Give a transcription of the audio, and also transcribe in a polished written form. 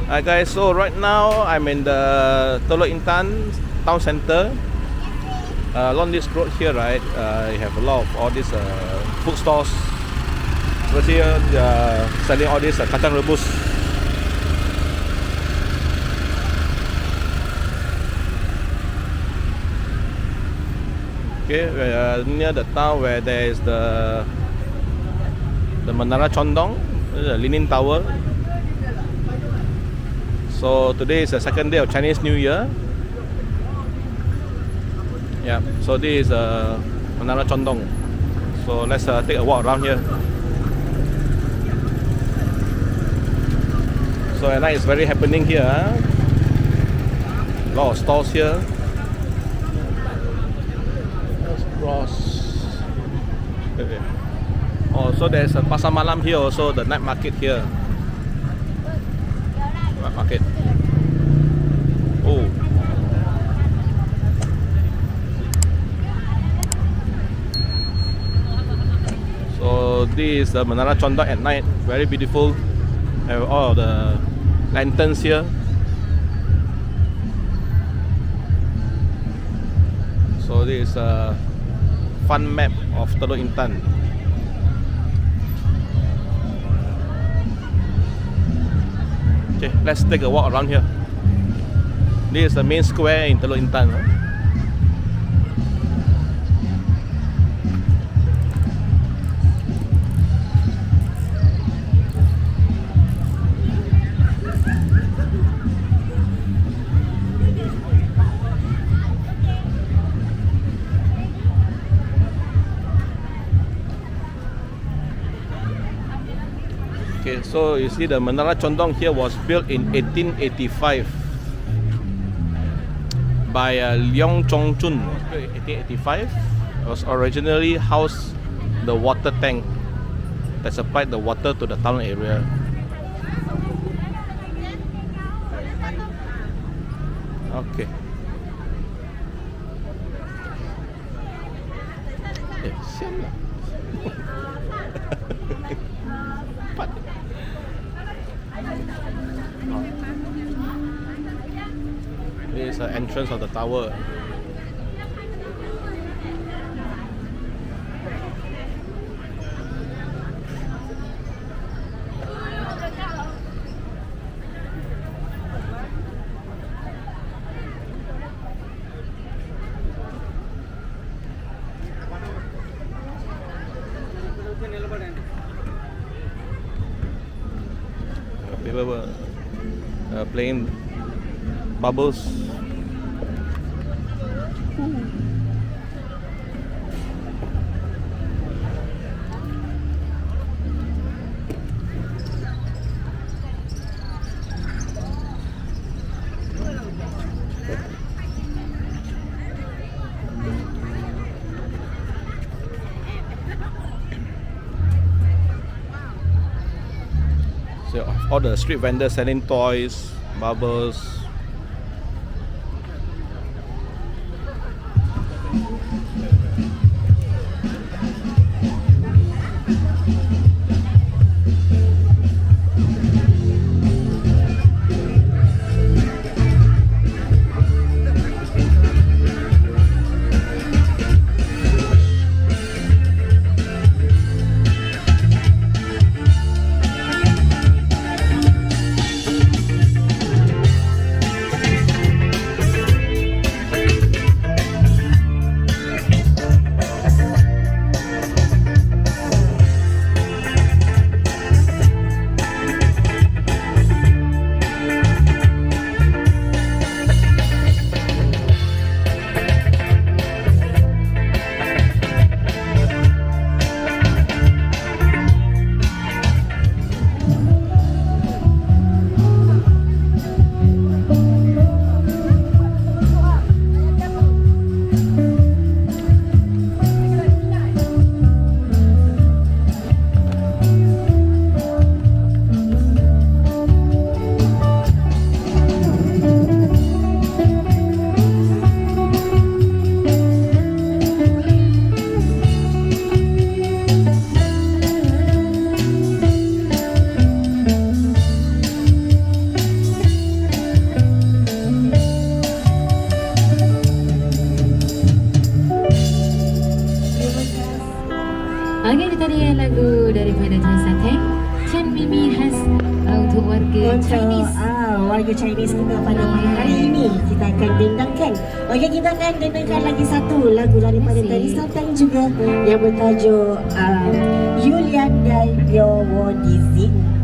Hi guys, so right now I'm in the Teluk Intan town center. Along this road here, right, you have a lot of all these food stores. So here they are selling all these kacang rebus. Okay, we are near the town where there is the Menara Condong, the Leaning Tower. So today is the second day of Chinese New Year. Yeah, so this is Menara Condong. So let's take a walk around here. So at night it's very happening here. A lot of stalls here. Let's cross. Okay. Oh, so there's a pasar malam here also, the night market here. Night market. Oh. So this is the Menara Condong at night, very beautiful. Have all of the lanterns here. So this is a fun map of Teluk Intan. Okay, let's take a walk around here. This is the main square in Teluk Intan. Okay, so you see the Menara Condong here was built in 1885 by Leong Choon Chong. 1885. It was originally housed the water tank that supplied the water to the town area. Okay. This is the entrance of the tower. People were playing bubbles. So all the street vendors selling toys, bubbles. Mimi khas untuk warga Chinese. Warga Chinese kita pada hari ini kita akan dendangkan. Okey, kita akan dendangkan lagi satu lagu daripada Teresa Tang juga yang bertajuk Yulian dan Yo Wo Dizing.